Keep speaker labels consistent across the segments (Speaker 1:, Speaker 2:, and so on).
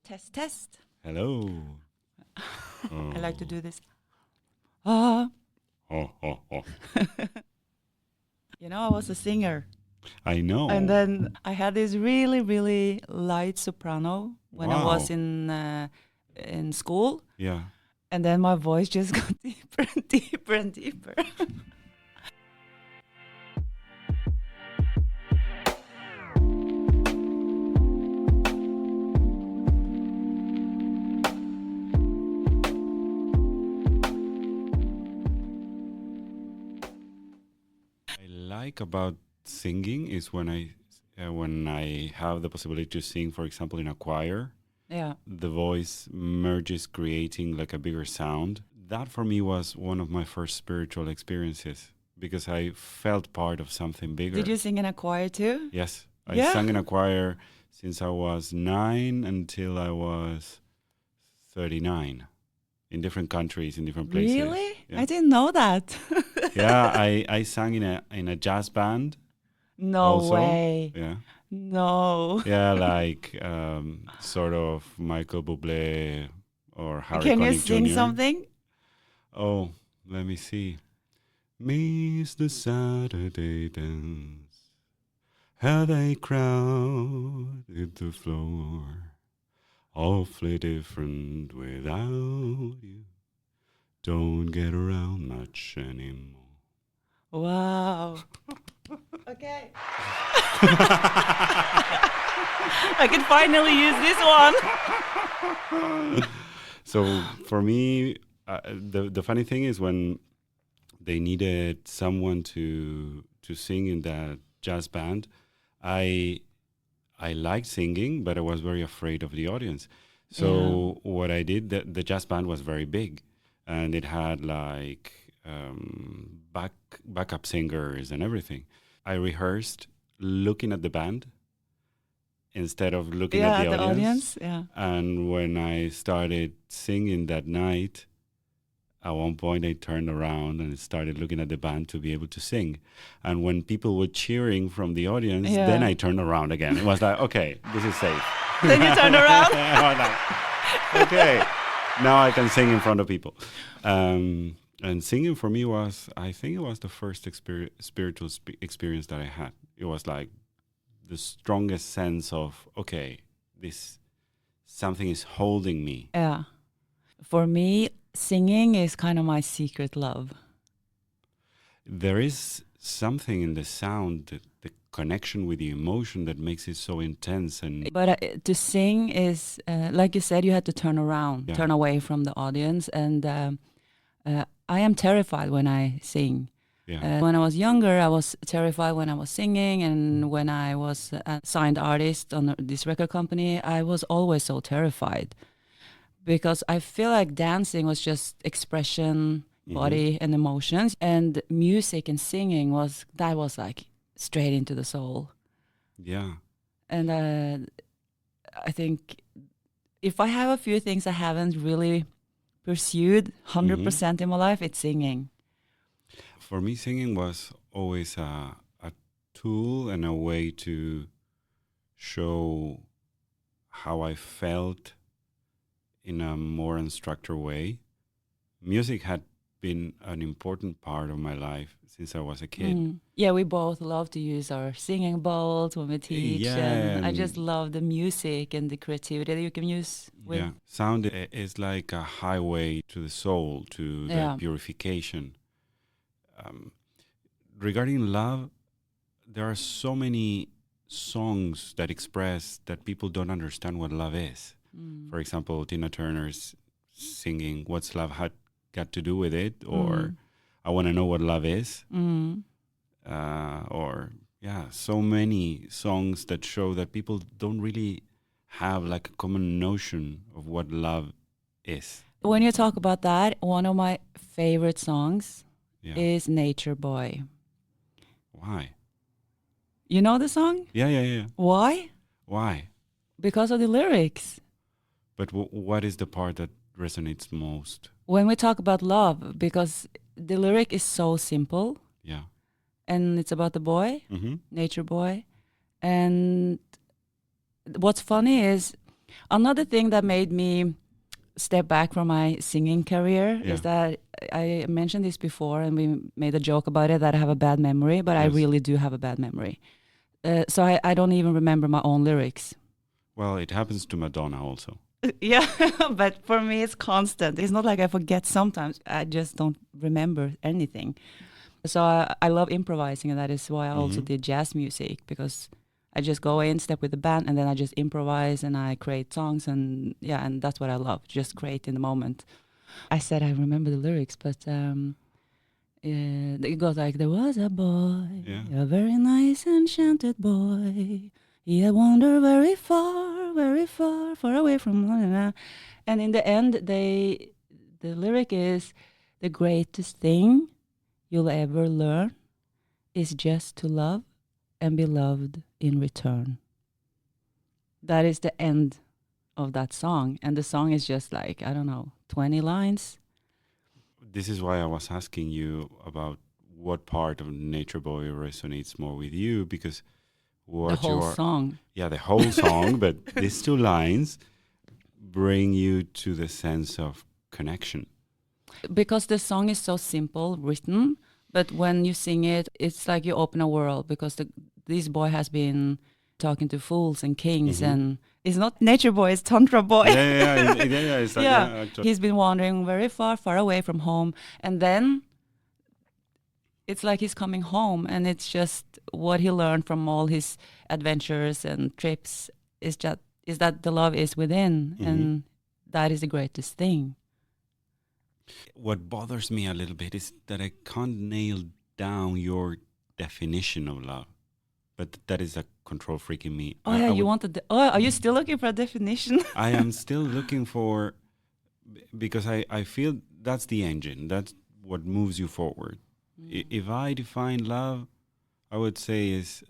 Speaker 1: Test, test.
Speaker 2: Hello.
Speaker 1: I like to do this. Ah.
Speaker 2: Oh.
Speaker 1: You know, I was a singer.
Speaker 2: I know.
Speaker 1: And then I had this really, really light soprano when I was in school.
Speaker 2: Yeah.
Speaker 1: And then my voice just got deeper and deeper and deeper.
Speaker 2: I like about singing is when I have the possibility to sing, for example, in a choir.
Speaker 1: Yeah.
Speaker 2: The voice merges, creating like a bigger sound. That for me was one of my first spiritual experiences because I felt part of something bigger.
Speaker 1: Did you sing in a choir too?
Speaker 2: Yes. I
Speaker 1: Yeah.
Speaker 2: sang in a choir since I was 9 until I was 39 in different countries, in different places.
Speaker 1: Really?
Speaker 2: Yeah.
Speaker 1: I didn't know that.
Speaker 2: Yeah, I sang in a jazz band.
Speaker 1: No
Speaker 2: also.
Speaker 1: way.
Speaker 2: Yeah.
Speaker 1: No.
Speaker 2: Yeah, like sort of Michael Bublé or Harry
Speaker 1: Can you
Speaker 2: Connick
Speaker 1: sing
Speaker 2: Jr.
Speaker 1: something?
Speaker 2: Oh, let me see. Miss the Saturday dance, how they crowded the floor, awfully different without you. Don't get around much anymore.
Speaker 1: Wow. Okay. I can finally use this one.
Speaker 2: So for me, the funny thing is when they needed someone to sing in that jazz band, I liked singing, but I was very afraid of the audience. So what I did, the jazz band was very big, and it had like backup singers and everything. I rehearsed looking at the band instead of looking at the audience.
Speaker 1: Yeah.
Speaker 2: And when I started singing that night, at one point I turned around and started looking at the band to be able to sing. And when people were cheering from the audience, then I turned around again. It was like, okay, this is safe.
Speaker 1: Then you turned around?
Speaker 2: I was like, okay, now I can sing in front of people. And singing for me I think it was the first spiritual experience that I had. It was like the strongest sense of, okay, something is holding me.
Speaker 1: Yeah. For me, singing is kind of my secret love.
Speaker 2: There is something in the sound, the connection with the emotion that makes it so intense.
Speaker 1: But to sing is, like you said, you had to turn around, turn away from the audience. And I am terrified when I sing.
Speaker 2: Yeah.
Speaker 1: When I was younger, I was terrified when I was singing. And when I was a signed artist on this record company, I was always so terrified. Because I feel like dancing was just expression, body and emotions, and music and singing was like straight into the soul.
Speaker 2: Yeah.
Speaker 1: And I think if I have a few things I haven't really pursued 100% in my life, it's singing.
Speaker 2: For me, singing was always a tool and a way to show how I felt in a more unstructured way. Music had been an important part of my life since I was a kid.
Speaker 1: Yeah, we both love to use our singing bowls when we teach.
Speaker 2: Yeah,
Speaker 1: and I just love the music and the creativity that you can use with.
Speaker 2: Yeah, sound is like a highway to the soul, to the purification. Regarding love, there are so many songs that express that people don't understand what love is. For example, Tina Turner's singing "What's Love Got to Do with It," or "I Want to Know What Love Is," or so many songs that show that people don't really have like a common notion of what love is.
Speaker 1: When you talk about that, one of my favorite songs is "Nature Boy."
Speaker 2: Why?
Speaker 1: You know the song?
Speaker 2: Yeah.
Speaker 1: Why?
Speaker 2: Why?
Speaker 1: Because of the lyrics.
Speaker 2: But what is the part that resonates most?
Speaker 1: When we talk about love, because the lyric is so simple.
Speaker 2: Yeah.
Speaker 1: And it's about the boy, nature boy. And what's funny is Another thing that made me step back from my singing career
Speaker 2: Yeah.
Speaker 1: is that I mentioned this before, and we made a joke about it, that I have a bad memory, but I
Speaker 2: Yes.
Speaker 1: really do have a bad memory. So I don't even remember my own lyrics.
Speaker 2: Well, it happens to Madonna also.
Speaker 1: Yeah, but for me it's constant. It's not like I forget sometimes. I just don't remember anything. So I love improvising, and that is why I also
Speaker 2: Mhm.
Speaker 1: did jazz music, because I just go in, step with the band, and then I just improvise and I create songs, and yeah, and that's what I love, just create in the moment. I said I remember the lyrics, but it goes like, there was a boy,
Speaker 2: Yeah.
Speaker 1: a very nice enchanted boy. He had wandered very far, far away from. And in the end, the lyric is, the greatest thing you'll ever learn is just to love and be loved in return. That is the end of that song. And the song is just like, I don't know, 20 lines.
Speaker 2: This is why I was asking you about what part of Nature Boy resonates more with you, because
Speaker 1: The
Speaker 2: what
Speaker 1: whole
Speaker 2: you're,
Speaker 1: song.
Speaker 2: yeah, the whole song, but these two lines bring you to the sense of connection.
Speaker 1: Because the song is so simple written, but when you sing it, it's like you open a world, because this boy has been talking to fools and kings,
Speaker 2: Mhm.
Speaker 1: and it's not Nature Boy, it's Tantra Boy.
Speaker 2: Yeah, it's like,
Speaker 1: Yeah,
Speaker 2: yeah, actually.
Speaker 1: he's been wandering very far, far away from home, and then it's like he's coming home, and it's just what he learned from all his adventures and trips is that the love is within,
Speaker 2: Mhm.
Speaker 1: and that is the greatest thing.
Speaker 2: What bothers me a little bit is that I can't nail down your definition of love, but that is a control freak in me.
Speaker 1: Oh yeah, you wanted oh, are you still looking for a definition?
Speaker 2: I am still looking for, because I feel that's the engine. That's what moves you forward. If I define love, I would say is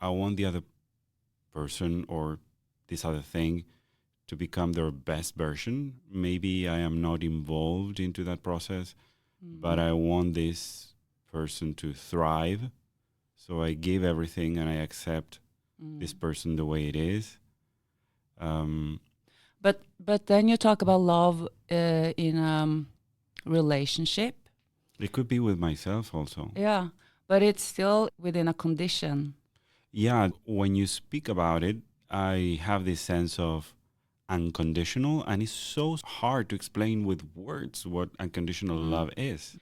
Speaker 2: I want the other person or this other thing to become their best version. Maybe I am not involved into that process, but I want this person to thrive. So I give everything and I accept this person the way it is.
Speaker 1: But then you talk about love in relationship.
Speaker 2: It could be with myself also.
Speaker 1: Yeah, but it's still within a condition.
Speaker 2: Yeah, when you speak about it, I have this sense of unconditional, and it's so hard to explain with words what unconditional love is.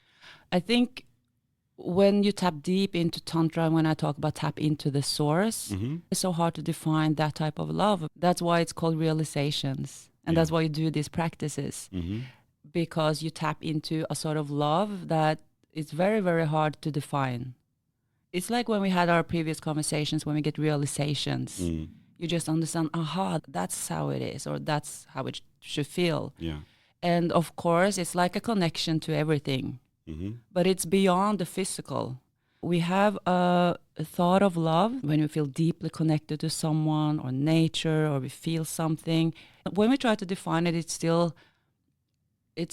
Speaker 1: I think when you tap deep into Tantra, when I talk about tap into the source,
Speaker 2: Mm-hmm.
Speaker 1: it's so hard to define that type of love. That's why it's called realizations. And
Speaker 2: Yeah.
Speaker 1: that's why you do these practices,
Speaker 2: Mm-hmm.
Speaker 1: because you tap into a sort of love that is very, very hard to define. It's like when we had our previous conversations, when we get realizations,
Speaker 2: Mm.
Speaker 1: you just understand, aha, that's how it is, or that's how it should feel.
Speaker 2: Yeah.
Speaker 1: And of course, it's like a connection to everything,
Speaker 2: Mm-hmm.
Speaker 1: but it's beyond the physical. We have a thought of love when we feel deeply connected to someone or nature, or we feel something. When we try to define it, it's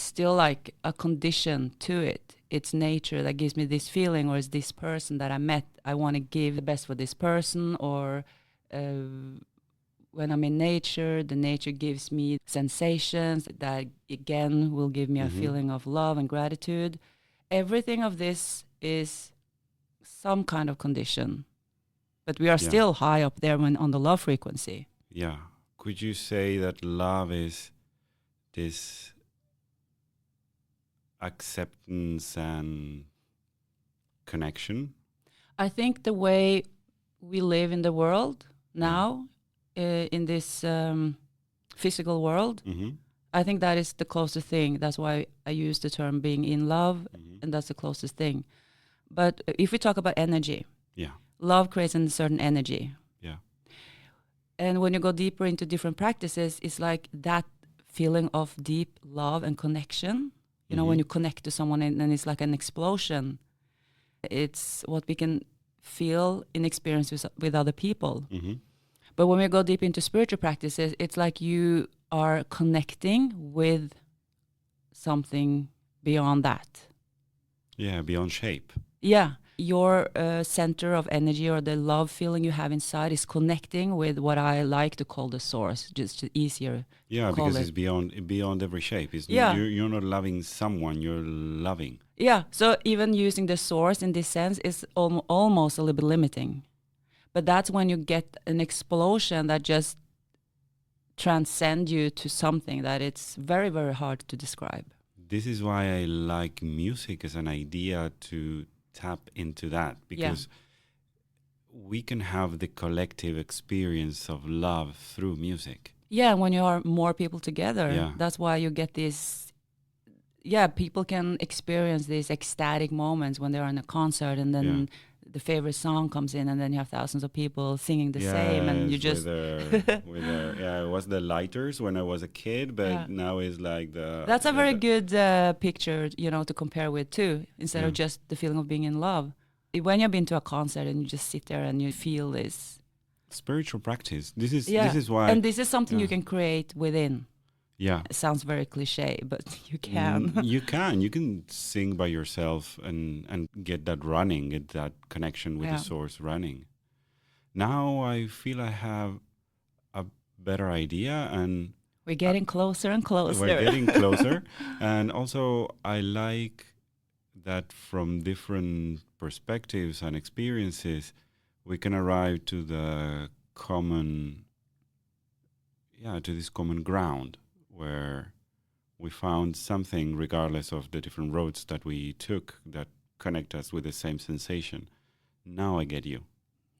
Speaker 1: still like a condition to it. It's nature that gives me this feeling, or it's this person that I met. I want to give the best for this person, or when I'm in nature, the nature gives me sensations that again will give me a
Speaker 2: Mm-hmm.
Speaker 1: feeling of love and gratitude. Everything of this is some kind of condition, but we are
Speaker 2: Yeah.
Speaker 1: still high up there when on the love frequency.
Speaker 2: Yeah. Could you say that love is this acceptance and connection?
Speaker 1: I think the way we live in the world now, in this physical world,
Speaker 2: Mm-hmm.
Speaker 1: I think that is the closest thing. That's why I use the term being in love,
Speaker 2: Mm-hmm.
Speaker 1: and that's the closest thing. But if we talk about energy,
Speaker 2: Yeah.
Speaker 1: love creates a certain energy.
Speaker 2: Yeah.
Speaker 1: And when you go deeper into different practices, it's like that feeling of deep love and connection. You know, when you connect to someone, and it's like an explosion. It's what we can feel in experience with other people.
Speaker 2: Mm-hmm.
Speaker 1: But when we go deep into spiritual practices, it's like you are connecting with something beyond that.
Speaker 2: Yeah. Beyond shape.
Speaker 1: Yeah. your center of energy or the love feeling you have inside is connecting with what I like to call the source, just easier.
Speaker 2: Yeah,
Speaker 1: call
Speaker 2: because
Speaker 1: it.
Speaker 2: it's beyond every shape.
Speaker 1: Yeah.
Speaker 2: You're not loving someone, you're loving.
Speaker 1: Yeah, so even using the source in this sense is almost a little bit limiting. But that's when you get an explosion that just transcends you to something that it's very, very hard to describe.
Speaker 2: This is why I like music as an idea to tap into that, because we can have the collective experience of love through music.
Speaker 1: Yeah, when you are more people together,
Speaker 2: Yeah.
Speaker 1: that's why you get this. Yeah, people can experience these ecstatic moments when they're in a concert, and then the favorite song comes in, and then you have thousands of people singing the same, and you just
Speaker 2: It was the lighters when I was a kid, but now it's like the.
Speaker 1: That's a very good picture, to compare with too, instead of just the feeling of being in love. When you've been to a concert and you just sit there and you feel this
Speaker 2: spiritual practice. This is why,
Speaker 1: and this is something you can create within.
Speaker 2: Yeah,
Speaker 1: it sounds very cliche, but you can.
Speaker 2: You can sing by yourself and get that running, get that connection with the source running. Now I feel I have a better idea, and
Speaker 1: we're getting closer and closer.
Speaker 2: We're getting closer, and also I like that from different perspectives and experiences, we can arrive to the common, to this common ground where we found something, regardless of the different roads that we took, that connect us with the same sensation. Now I get you.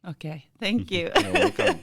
Speaker 1: Okay, thank you.
Speaker 2: You're welcome.